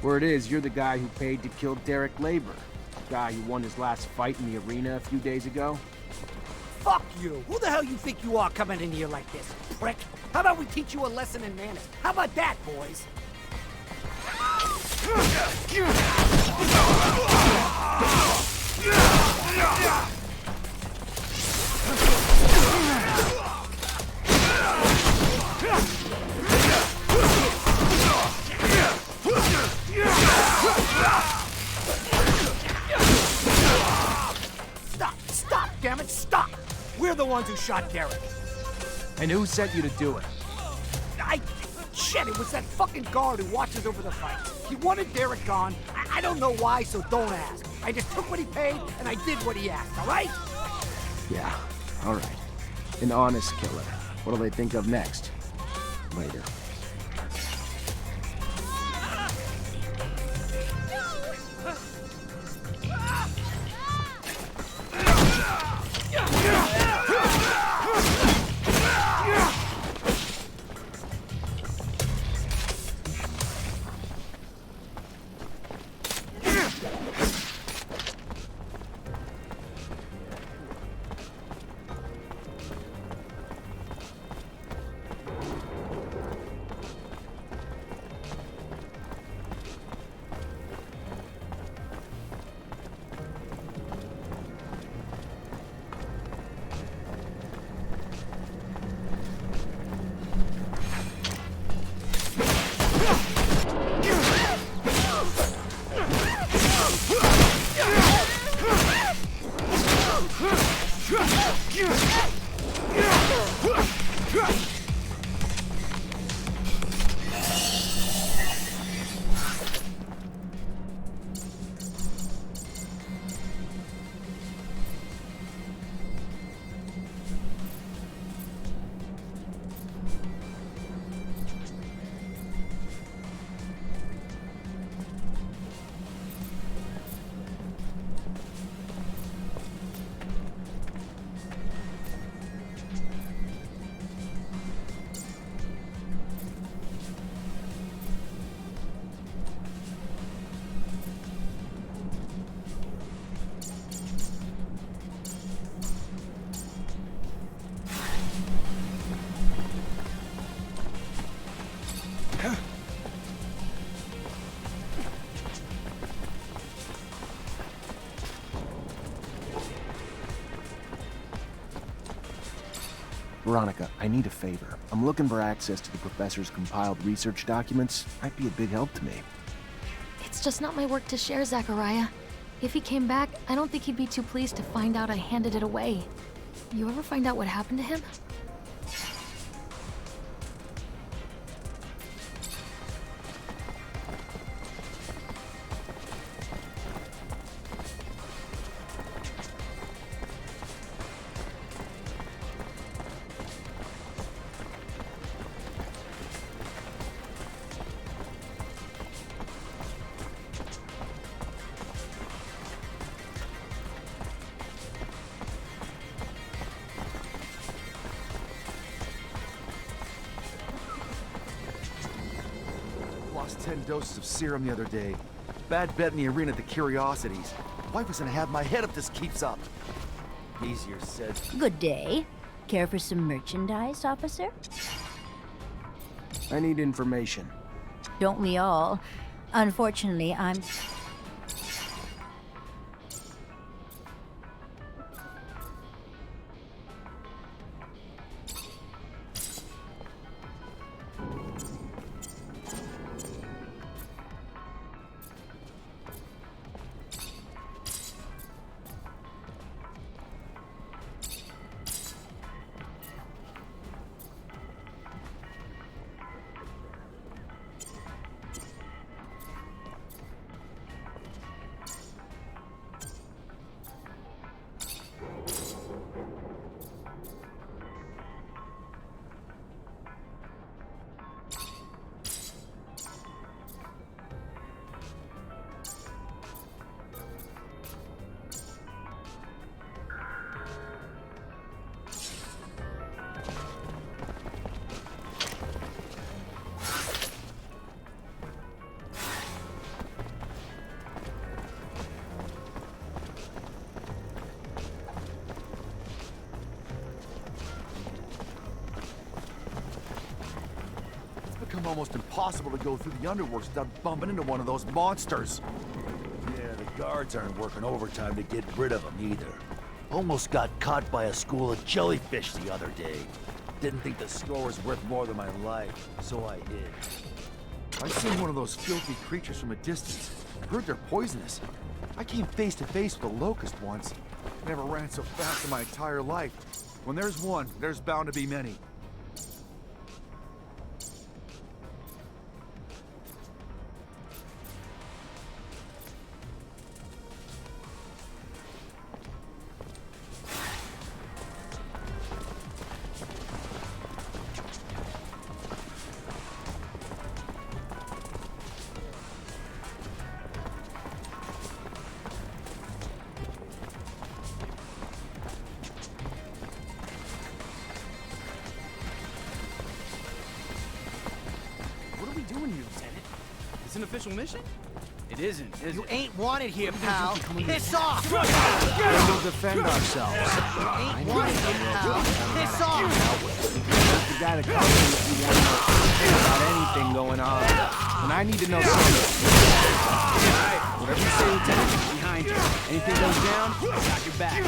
Word is, you're the guy who paid to kill Derek Labor. The guy who won his last fight in the arena a few days ago. Fuck you! Who the hell you think you are coming in here like this, prick? How about we teach you a lesson in manners? How about that, boys? Stop, damn it, stop! We're the ones who shot Derek. And who sent you to do it? Shit, it was that fucking guard who watches over the fight. He wanted Derek gone. I don't know why, so don't ask. I just took what he paid, and I did what he asked, all right? Yeah, all right. An honest killer. What'll they think of next? Later. Veronica, I need a favor. I'm looking for access to the professor's compiled research documents. Might be a big help to me. It's just not my work to share, Zachariah. If he came back, I don't think he'd be too pleased to find out I handed it away. You ever find out what happened to him? Lost 10 doses of serum the other day. Bad bet in the arena at the Curiosities. Wife was gonna have my head if this keeps up. Easier said. Good day. Care for some merchandise, officer? I need information. Don't we all? Unfortunately, I'm... become almost impossible to go through the underworks without bumping into one of those monsters. Yeah, the guards aren't working overtime to get rid of them either. Almost got caught by a school of jellyfish the other day. Didn't think the score was worth more than my life, so I hid. I seen one of those filthy creatures from a distance. Heard they're poisonous. I came face to face with a locust once. Never ran so fast in my entire life. When there's one, there's bound to be many. An official mission? It isn't, is You it? ain't wanted here, pal. Piss off! We'll defend ourselves. Ain't wanted here, pal. Piss off! The guy that comes in if you want to know anything about anything going on. And I need to know something. Alright, whatever you say, Lieutenant, behind you. Anything goes down, I got your back.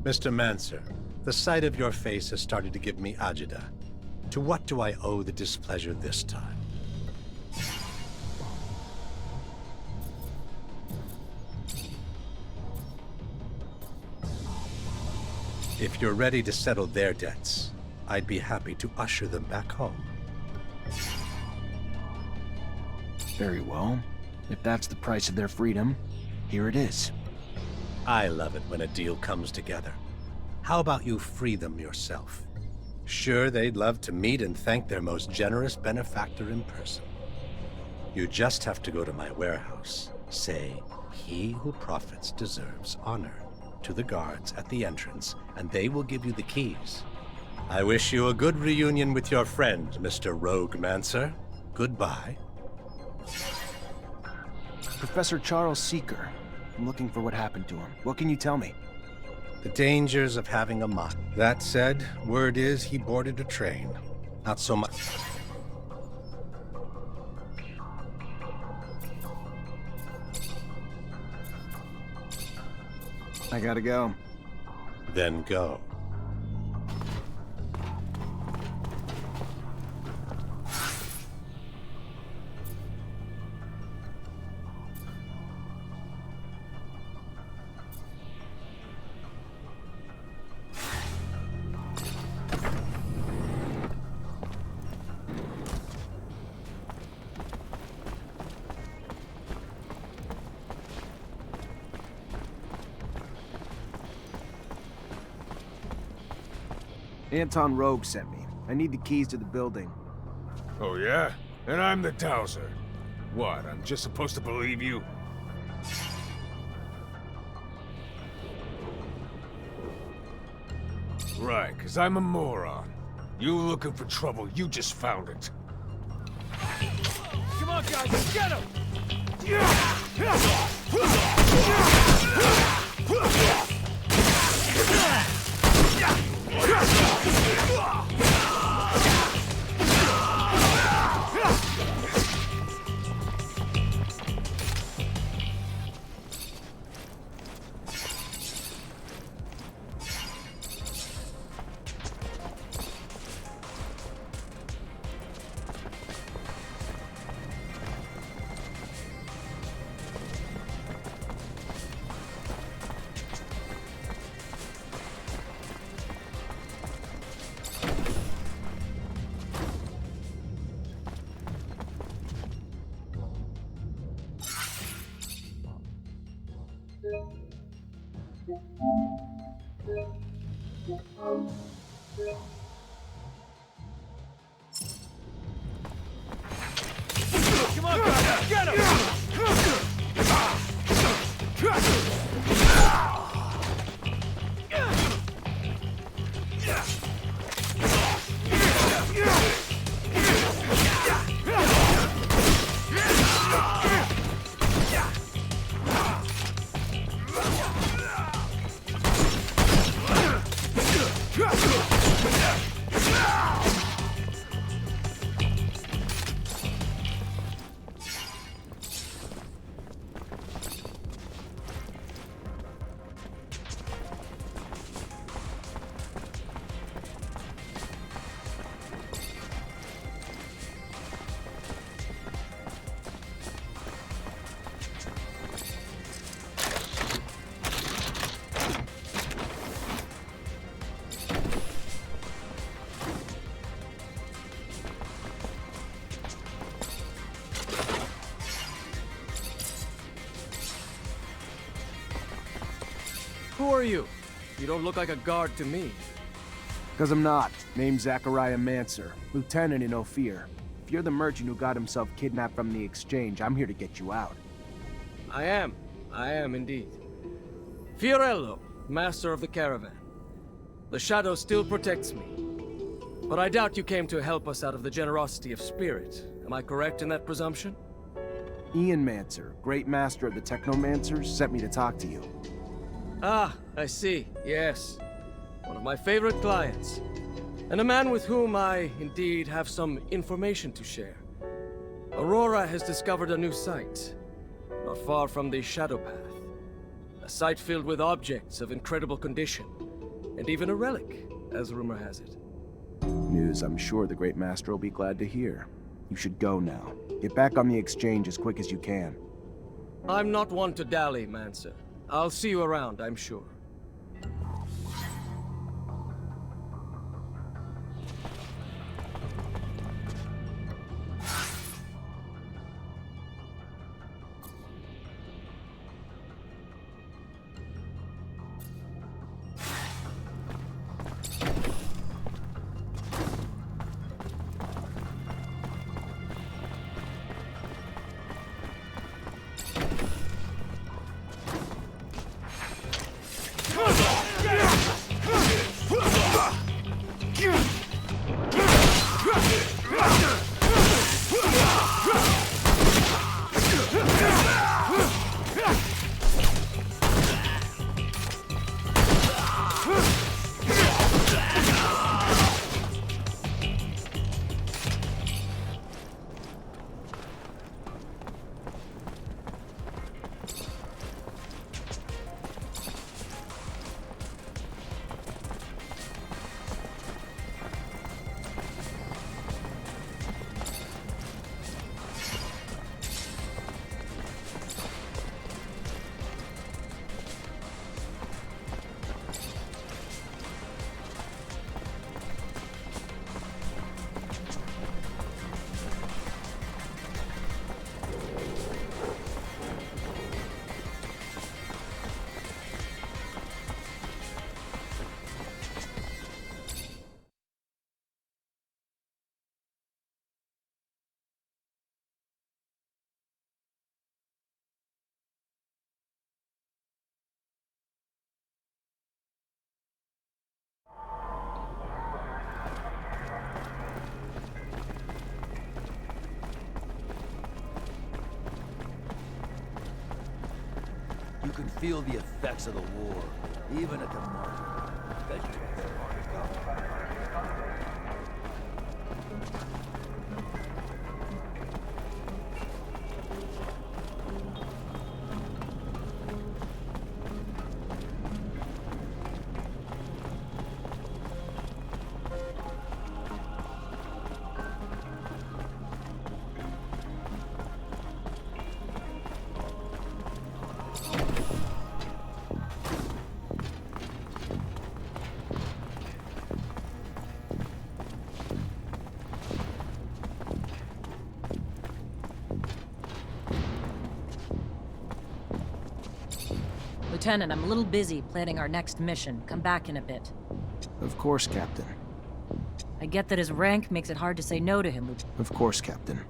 Mr. Mancer, the sight of your face has started to give me agita. To what do I owe the displeasure this time? If you're ready to settle their debts, I'd be happy to usher them back home. Very well. If that's the price of their freedom, here it is. I love it when a deal comes together. How about you free them yourself? Sure, they'd love to meet and thank their most generous benefactor in person. You just have to go to my warehouse. Say, "He who profits deserves honor," to the guards at the entrance, and they will give you the keys. I wish you a good reunion with your friend, Mr. Rogue Mancer. Goodbye. Professor Charles Seeker. I'm looking for what happened to him. What can you tell me? The dangers of having a mock. That said, word is he boarded a train. Not so much. I gotta go. Then go. Anton Rogue sent me. I need the keys to the building. Oh, yeah? And I'm the Dowser. What, I'm just supposed to believe you? Right, 'cause I'm a moron. You looking for trouble, you just found it. Come on, guys, get him! Who are you? You don't look like a guard to me. Because I'm not. Name's Zachariah Mancer, lieutenant in Ophir. If you're the merchant who got himself kidnapped from the exchange, I'm here to get you out. I am indeed. Fiorello, master of the caravan. The shadow still protects me. But I doubt you came to help us out of the generosity of spirit. Am I correct in that presumption? Ian Mancer, great master of the Technomancers, sent me to talk to you. Ah, I see. Yes. One of my favorite clients. And a man with whom I, indeed, have some information to share. Aurora has discovered a new site, not far from the Shadow Path. A site filled with objects of incredible condition, and even a relic, as rumor has it. News I'm sure the Great Master will be glad to hear. You should go now. Get back on the exchange as quick as you can. I'm not one to dally, Mancer. I'll see you around, I'm sure. You can feel the effects of the war, even at the market. Bet you it's hard to go. Lieutenant, I'm a little busy planning our next mission. Come back in a bit. Of course, Captain. I get that his rank makes it hard to say no to him. Of course, Captain.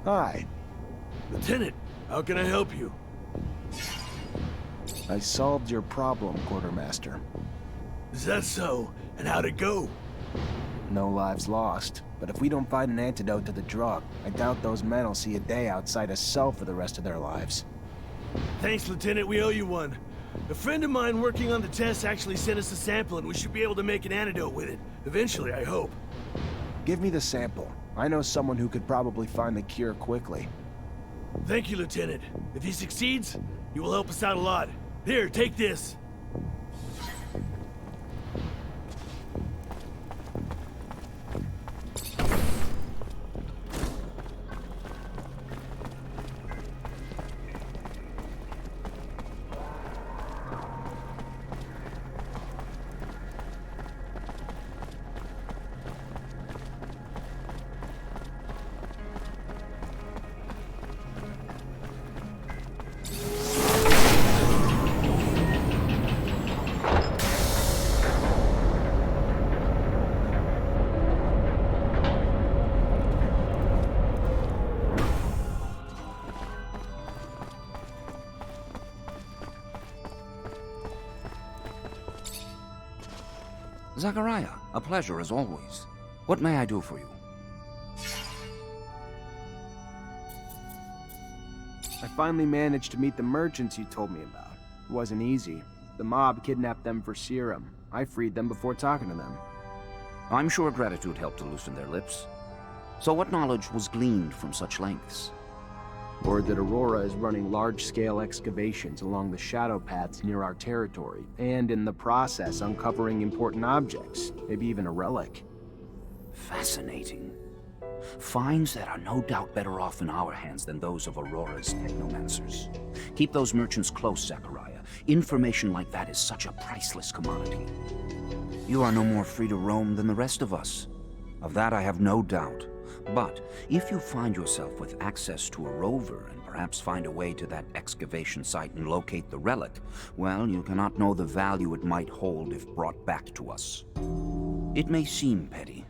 Hi. Lieutenant, how can I help you? I solved your problem, Quartermaster. Is that so? And how'd it go? No lives lost. But if we don't find an antidote to the drug, I doubt those men will see a day outside a cell for the rest of their lives. Thanks, Lieutenant. We owe you one. A friend of mine working on the test actually sent us a sample, and we should be able to make an antidote with it. Eventually, I hope. Give me the sample. I know someone who could probably find the cure quickly. Thank you, Lieutenant. If he succeeds, he will help us out a lot. Here, take this. Zachariah, a pleasure as always. What may I do for you? I finally managed to meet the merchants you told me about. It wasn't easy. The mob kidnapped them for serum. I freed them before talking to them. I'm sure gratitude helped to loosen their lips. So what knowledge was gleaned from such lengths? Word that Aurora is running large-scale excavations along the shadow paths near our territory, and in the process uncovering important objects, maybe even a relic. Fascinating. Finds that are no doubt better off in our hands than those of Aurora's Technomancers. Keep those merchants close, Zachariah. Information like that is such a priceless commodity. You are no more free to roam than the rest of us. Of that I have no doubt. But if you find yourself with access to a rover and perhaps find a way to that excavation site and locate the relic, well, you cannot know the value it might hold if brought back to us. It may seem petty.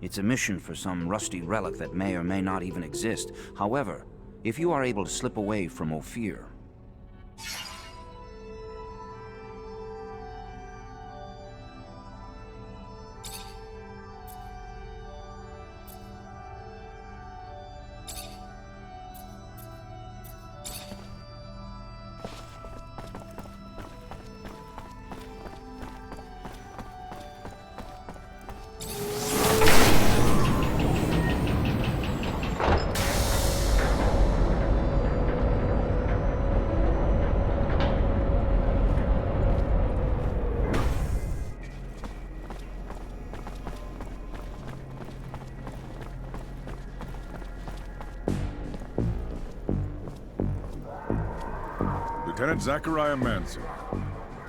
It's a mission for some rusty relic that may or may not even exist. However, if you are able to slip away from Ophir, Lieutenant Zachariah Mancer.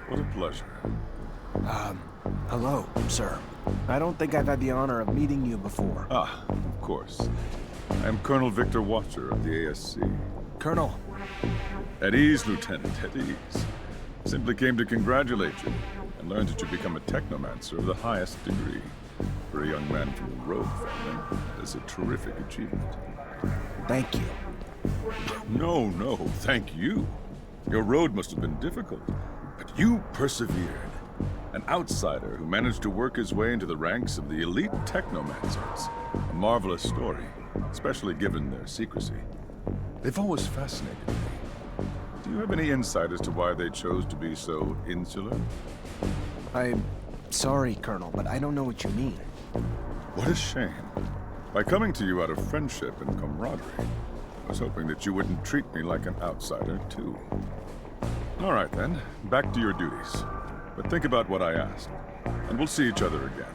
What a pleasure. Hello, sir. I don't think I've had the honor of meeting you before. Ah, of course. I am Colonel Victor Watcher of the ASC. Colonel. At ease, Lieutenant, at ease. Simply came to congratulate you and learned that you become a Technomancer of the highest degree. For a young man from a rogue family, that's a terrific achievement. Thank you. No, thank you. Your road must have been difficult, but you persevered. An outsider who managed to work his way into the ranks of the elite Technomancers. A marvelous story, especially given their secrecy. They've always fascinated me. Do you have any insight as to why they chose to be so insular? I'm sorry, Colonel, but I don't know what you mean. What a shame. By coming to you out of friendship and camaraderie, I was hoping that you wouldn't treat me like an outsider, too. All right, then. Back to your duties. But think about what I asked, and we'll see each other again.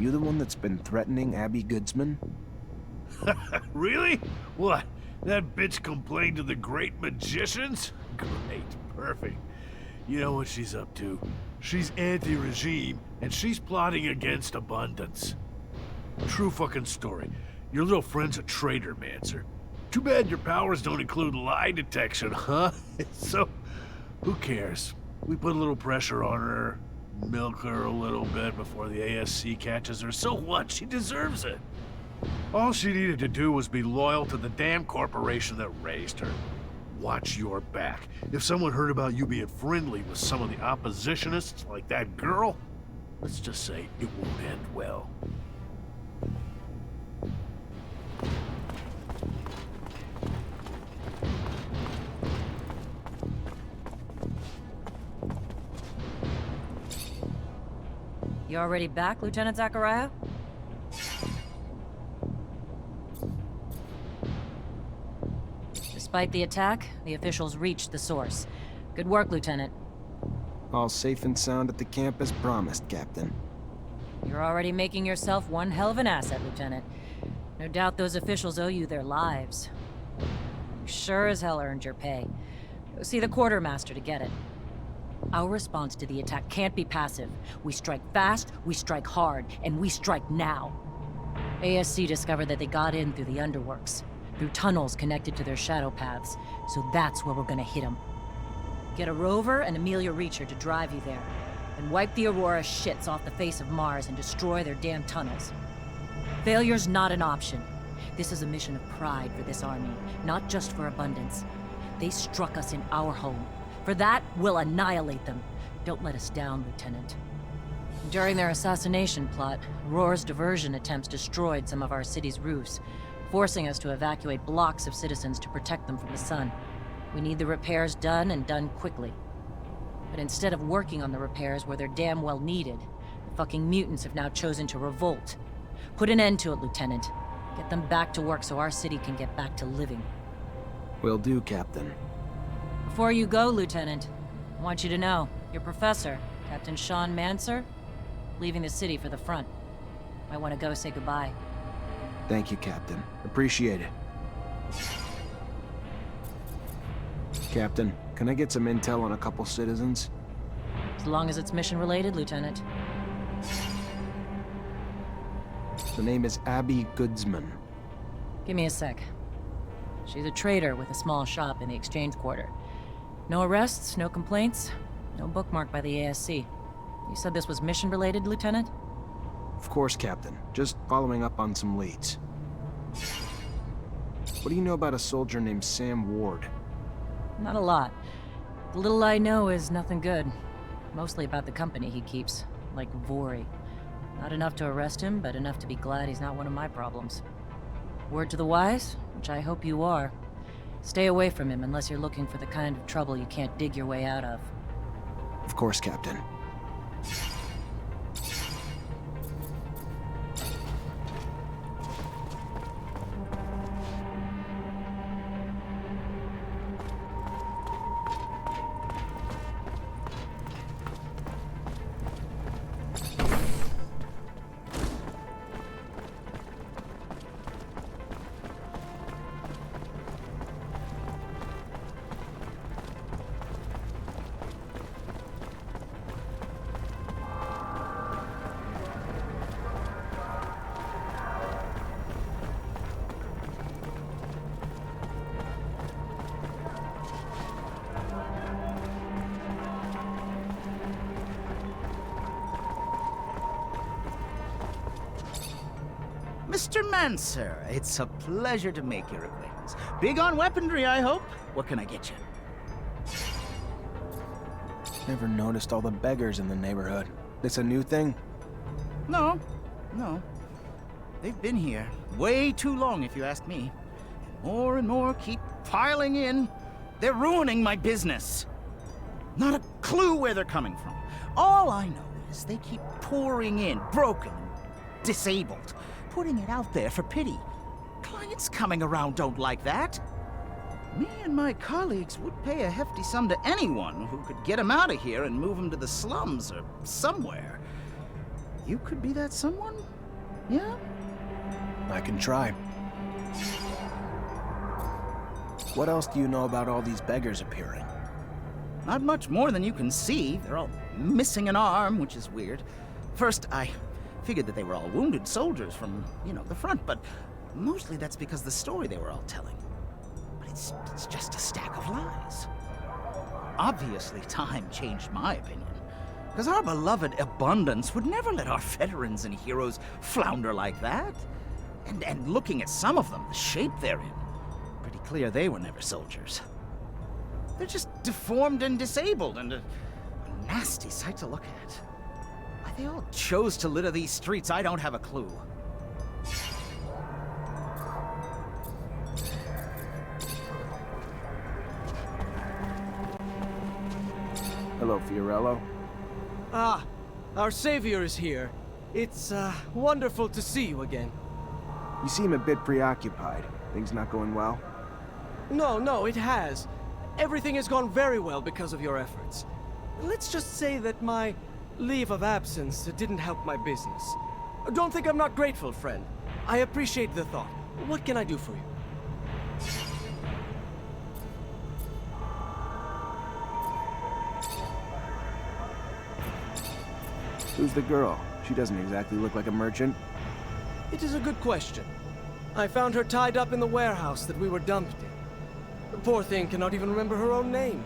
You the one that's been threatening Abby Goodsman? Really? What? That bitch complained to the great magicians? Great. Perfect. You know what she's up to. She's anti-regime, and she's plotting against abundance. True fucking story. Your little friend's a traitor, Mancer. Too bad your powers don't include lie detection, huh? So, who cares? We put a little pressure on her, milk her a little bit before the ASC catches her. So what? She deserves it. All she needed to do was be loyal to the damn corporation that raised her. Watch your back. If someone heard about you being friendly with some of the oppositionists, like that girl, let's just say it won't end well. You already back, Lieutenant Zachariah? Despite the attack, the officials reached the source. Good work, Lieutenant. All safe and sound at the camp as promised, Captain. You're already making yourself one hell of an asset, Lieutenant. No doubt those officials owe you their lives. You sure as hell earned your pay. Go see the quartermaster to get it. Our response to the attack can't be passive. We strike fast, we strike hard, and we strike now. ASC discovered that they got in through the underworks, through tunnels connected to their shadow paths, so that's where we're gonna hit them. Get a rover and Amelia Reacher to drive you there, and wipe the Aurora shits off the face of Mars and destroy their damn tunnels. Failure's not an option. This is a mission of pride for this army, not just for abundance. They struck us in our home. For that, we'll annihilate them. Don't let us down, Lieutenant. During their assassination plot, Aurora's diversion attempts destroyed some of our city's roofs, forcing us to evacuate blocks of citizens to protect them from the sun. We need the repairs done, and done quickly. But instead of working on the repairs where they're damn well needed, the fucking mutants have now chosen to revolt. Put an end to it, Lieutenant. Get them back to work so our city can get back to living. Will do, Captain. Before you go, Lieutenant, I want you to know, your professor, Captain Technomancer, leaving the city for the front. Might want to go say goodbye. Thank you, Captain. Appreciate it. Captain, can I get some intel on a couple citizens? As long as it's mission-related, Lieutenant. The name is Abby Goodsman. Give me a sec. She's a trader with a small shop in the Exchange Quarter. No arrests, no complaints, no bookmark by the ASC. You said this was mission-related, Lieutenant? Of course, Captain. Just following up on some leads. What do you know about a soldier named Sam Ward? Not a lot. The little I know is nothing good. Mostly about the company he keeps, like Vori. Not enough to arrest him, but enough to be glad he's not one of my problems. Word to the wise, which I hope you are. Stay away from him unless you're looking for the kind of trouble you can't dig your way out of. Of course, Captain. Mr. Mancer, it's a pleasure to make your acquaintance. Big on weaponry, I hope? What can I get you? Never noticed all the beggars in the neighborhood. This a new thing? No. They've been here way too long, if you ask me. More and more keep piling in. They're ruining my business. Not a clue where they're coming from. All I know is they keep pouring in, broken and disabled. Putting it out there for pity. Clients coming around don't like that. Me and my colleagues would pay a hefty sum to anyone who could get them out of here and move them to the slums or somewhere. You could be that someone? Yeah? I can try. What else do you know about all these beggars appearing? Not much more than you can see. They're all missing an arm, which is weird. First, I figured that they were all wounded soldiers from, the front, but mostly that's because the story they were all telling. But it's just a stack of lies. Obviously, time changed my opinion. Because our beloved abundance would never let our veterans and heroes flounder like that. And looking at some of them, the shape they're in, pretty clear they were never soldiers. They're just deformed and disabled and a nasty sight to look at. Why they all chose to litter these streets, I don't have a clue. Hello, Fiorello. Ah, our savior is here. It's, wonderful to see you again. You seem a bit preoccupied. Things not going well? No, it has. Everything has gone very well because of your efforts. Let's just say that my leave of absence didn't help my business. Don't think I'm not grateful, friend. I appreciate the thought. What can I do for you? Who's the girl? She doesn't exactly look like a merchant. It is a good question. I found her tied up in the warehouse that we were dumped in. The poor thing cannot even remember her own name.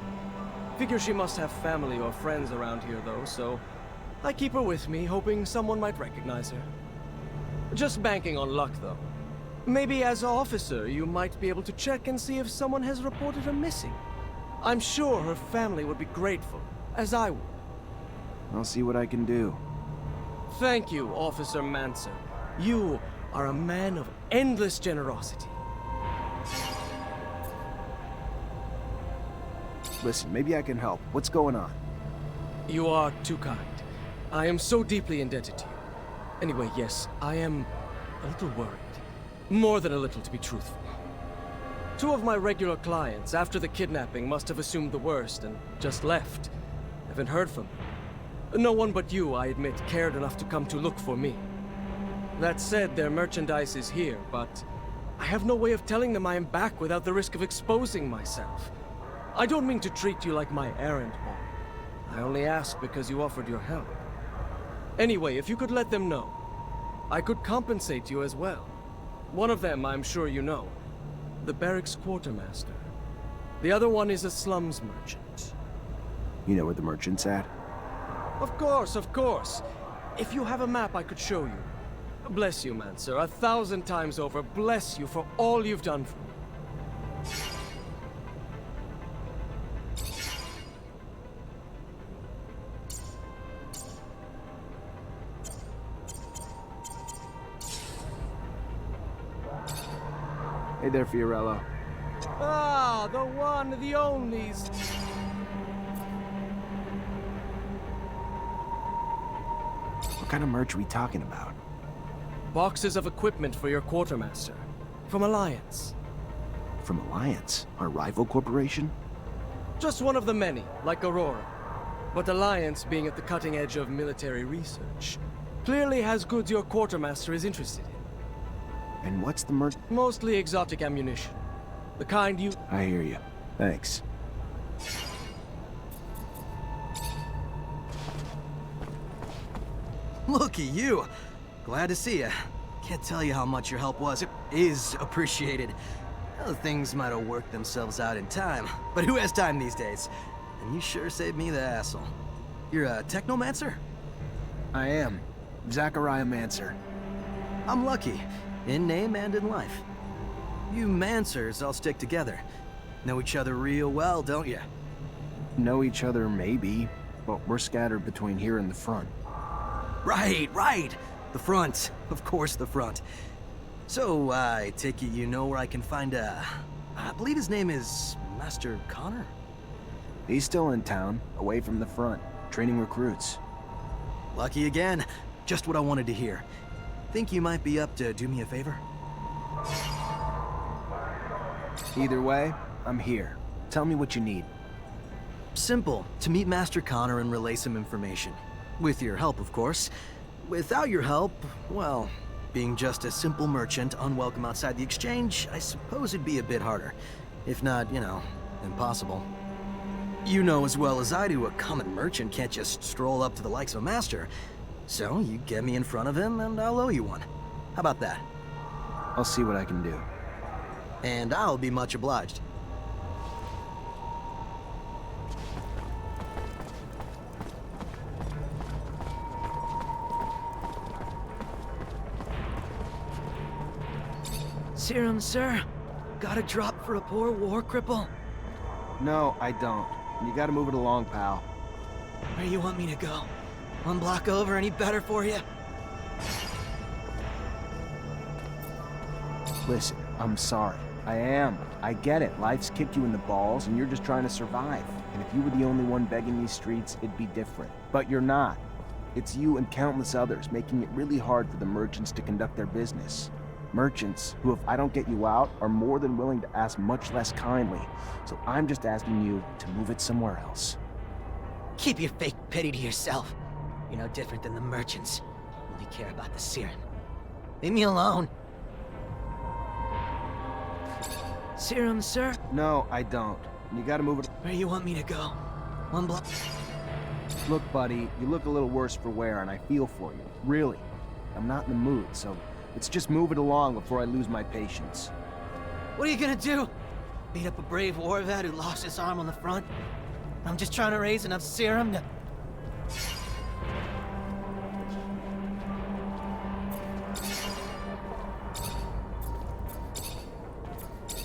Figure she must have family or friends around here, though, so I keep her with me, hoping someone might recognize her. Just banking on luck, though. Maybe as an officer, you might be able to check and see if someone has reported her missing. I'm sure her family would be grateful, as I would. I'll see what I can do. Thank you, Officer Mancer. You are a man of endless generosity. Listen, maybe I can help. What's going on? You are too kind. I am so deeply indebted to you. Anyway, yes, I am a little worried. More than a little, to be truthful. Two of my regular clients, after the kidnapping, must have assumed the worst and just left. Haven't heard from them. No one but you, I admit, cared enough to come to look for me. That said, their merchandise is here, but I have no way of telling them I am back without the risk of exposing myself. I don't mean to treat you like my errand boy. I only ask because you offered your help. Anyway, if you could let them know, I could compensate you as well. One of them, I'm sure you know, the barracks quartermaster. The other one is a slums merchant. You know where the merchant's at? Of course, of course. If you have a map, I could show you. Bless you, Mancer. 1,000 times over, bless you for all you've done for me. Hey there, Fiorello. Ah, the one, the only. What kind of merch are we talking about? Boxes of equipment for your quartermaster. From Alliance. From Alliance? Our rival corporation? Just one of the many, like Aurora. But Alliance, being at the cutting edge of military research, clearly has goods your quartermaster is interested in. And what's the merch? Mostly exotic ammunition. The kind you... I hear you. Thanks. Look at you. Glad to see you. Can't tell you how much your help was. It is appreciated. Well, things might have worked themselves out in time, but who has time these days? And you sure saved me the hassle. You're a Technomancer? I am. Zachariah Mancer. I'm lucky. In name and in life. You Mancers all stick together. Know each other real well, don't you? Know each other, maybe, but we're scattered between here and the front. Right. The front. Of course, the front. So, I take it you know where I can find I believe his name is Master Connor? He's still in town, away from the front, training recruits. Lucky again. Just what I wanted to hear. Think you might be up to do me a favor? Either way, I'm here. Tell me what you need. Simple. To meet Master Connor and relay some information. With your help, of course. Without your help, well, being just a simple merchant, unwelcome outside the exchange, I suppose it'd be a bit harder. If not, impossible. You know as well as I do, a common merchant can't just stroll up to the likes of a master. So, you get me in front of him, and I'll owe you one. How about that? I'll see what I can do. And I'll be much obliged. Serum, sir? Got a drop for a poor war cripple? No, I don't. You gotta move it along, pal. Where you want me to go? One block over, any better for you? Listen, I'm sorry. I am. I get it. Life's kicked you in the balls, and you're just trying to survive. And if you were the only one begging these streets, it'd be different. But you're not. It's you and countless others, making it really hard for the merchants to conduct their business. Merchants who, if I don't get you out, are more than willing to ask much less kindly. So I'm just asking you to move it somewhere else. Keep your fake pity to yourself. You're no different than the merchants. Only care about the serum. Leave me alone. Serum, sir? No, I don't. You gotta move it. Where you want me to go? One block. Look, buddy, you look a little worse for wear, and I feel for you. Really. I'm not in the mood, so let's just move it along before I lose my patience. What are you gonna do? Beat up a brave war vet who lost his arm on the front? I'm just trying to raise enough serum to...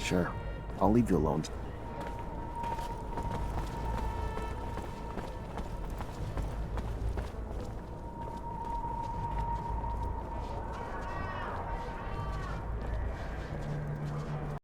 Sure. I'll leave you alone.